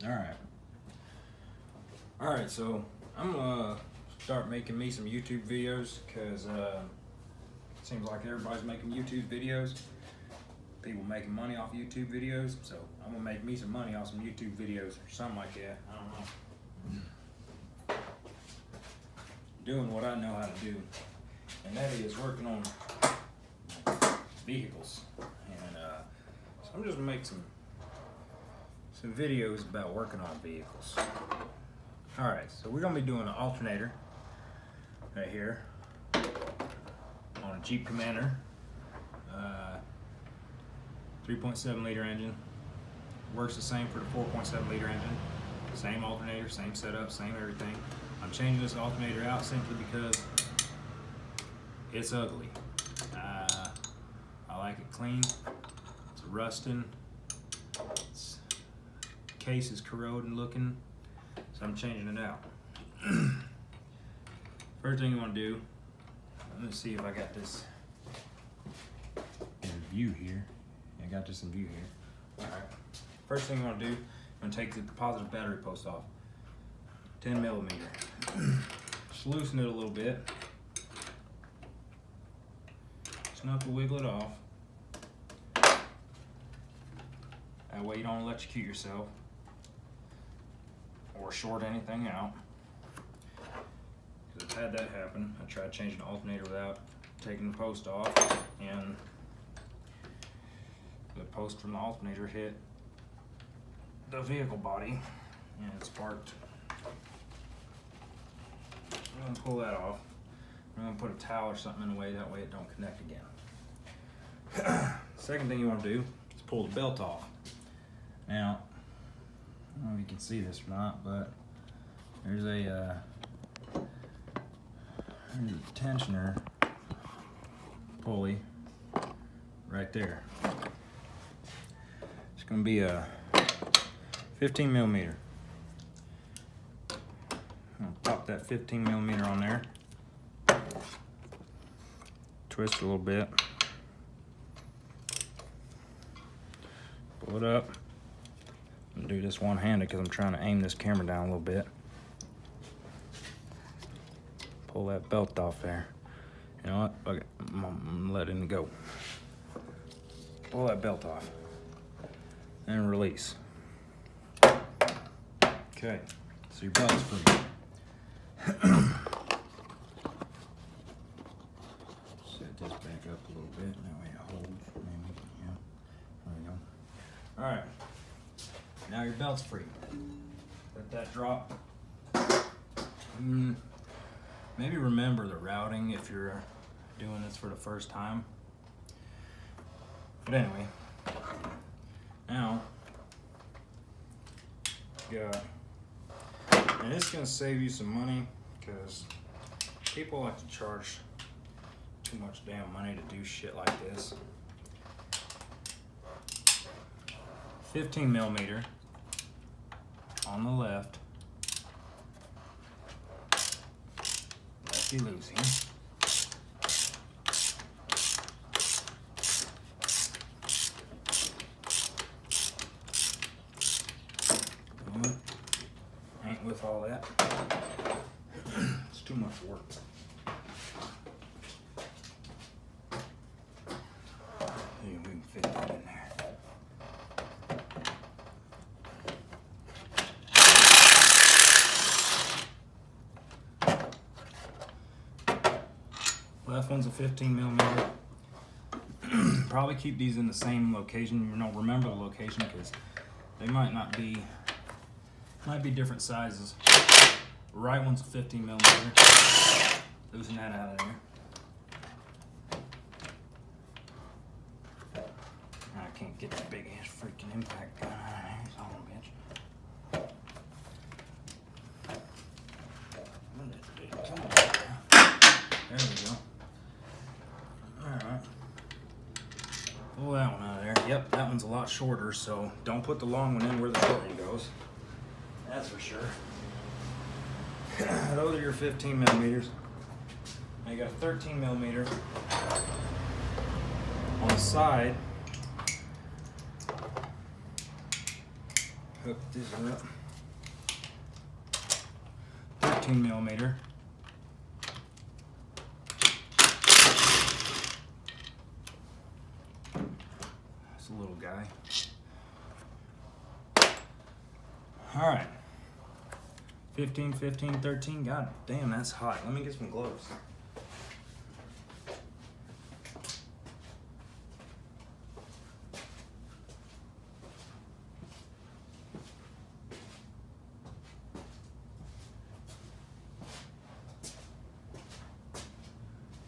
Alright, so I'm gonna start making me some YouTube videos because it seems like everybody's making YouTube videos. People making money off YouTube videos, so I'm gonna make me some money off some YouTube videos or something like that. I don't know. Doing what I know how to do, and that is working on vehicles. And so I'm just gonna make some videos about working on vehicles. Alright, so we're gonna be doing an alternator right here on a Jeep Commander. 3.7 liter engine. Works the same for the 4.7 liter engine. Same alternator, same setup, same everything. I'm changing this alternator out simply because it's ugly. I like it clean. It's rusting. Its case is corroding looking. So I'm changing it out. First thing you want to do, let me see if I got this in view here. I got this in view here. Alright. First thing you want to do, I'm going to take the positive battery post off. 10 millimeter. Just loosen it a little bit. Just enough to wiggle it off. That way you don't electrocute yourself or short anything out. Because I've had that happen. I tried changing the alternator without taking the post off, and the post from the alternator hit the vehicle body and it sparked. I'm going to pull that off. I'm going to put a towel or something in the way, that way it don't connect again. Second thing you want to do is pull the belt off. Now, I don't know if you can see this or not, but there's a tensioner pulley right there. It's going to be a 15 millimeter. I'm going to pop that 15 millimeter on there. Twist it a little bit. Pull it up. I'm gonna do this one-handed because I'm trying to aim this camera down a little bit. Pull that belt off there. You know what? Okay, I'm letting it go. Pull that belt off. And release. Okay, so your belt's free. Set this back up a little bit. That way it holds. Maybe. Yeah. There we go. Alright. Now your belt's free. Let that drop. Maybe remember the routing if you're doing this for the first time. But anyway, now, and it's gonna save you some money because people like to charge too much damn money to do shit like this. 15 millimeter on the left, lefty loosey. Ain't with all that. It's too much work. Maybe we can fit that in there. Left one's a 15 millimeter. Probably keep these in the same location. You know, remember the location because they might be different sizes. The right one's a 15 millimeter. Loosen that out of there. I can't get that big ass freaking impact gun out of there. Son of a bitch. There we go. Alright. Pull that one out of there. Yep, that one's a lot shorter, so don't put the long one in where the short one goes. That's for sure. Those are your 15 millimeters. Now you got a 13 millimeter on the side. hook this up. 13 millimeter. That's a little guy. All right. 15, 15, 13. God damn, that's hot. Let me get some gloves.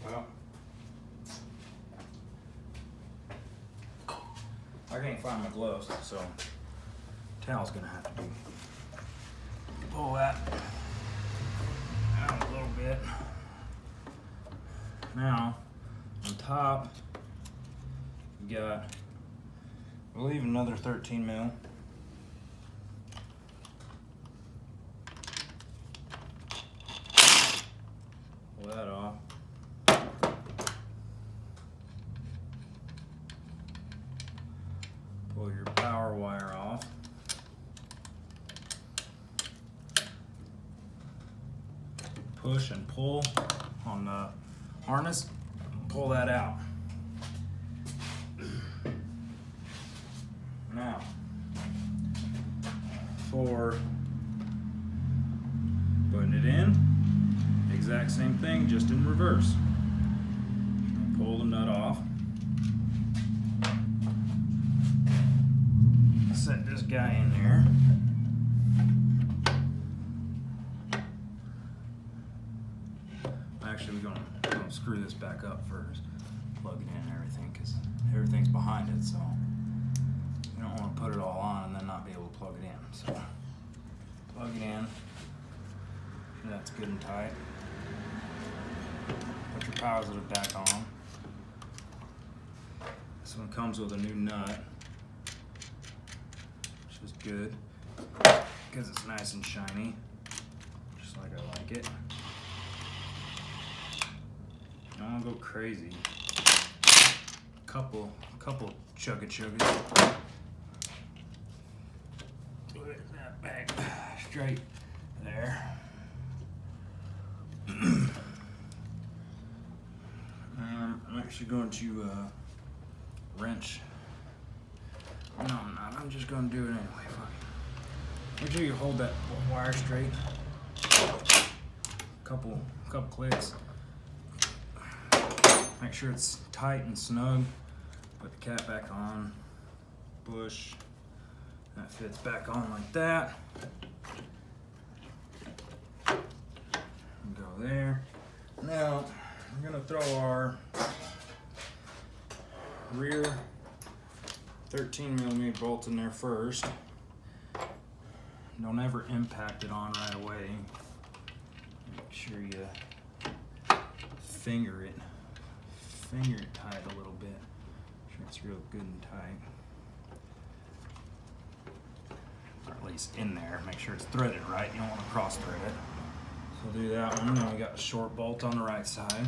Well, I can't find my gloves, so towel's gonna have to do. Pull that out a little bit. Now, on top, we got, I believe, another 13 mil. Pull that off. Pull your power wire off. Push and pull on the harness, pull that out. Now, for putting it in, exact same thing, just in reverse. Pull the nut off. Set this guy in there. Actually, we're gonna screw this back up first, plug it in and everything, because everything's behind it, so you don't want to put it all on and then not be able to plug it in. So plug it in. That's good and tight. Put your positive back on. This one comes with a new nut, which is good because it's nice and shiny, just like I like it. I don't go crazy. Couple chugga. Put that back straight there. I'm actually going to wrench. No, I'm not. I'm just going to do it anyway. Fuck it. Make sure you hold that wire straight. Couple clicks. Make sure it's tight and snug. Put the cap back on. Push. That fits back on like that. Go there. Now, I'm gonna throw our rear 13 millimeter bolt in there first. Don't ever impact it on right away. Make sure you finger it tight a little bit. Make sure it's real good and tight. Or at least in there. Make sure it's threaded right. You don't want to cross thread it. So we'll do that one. Then we got a short bolt on the right side.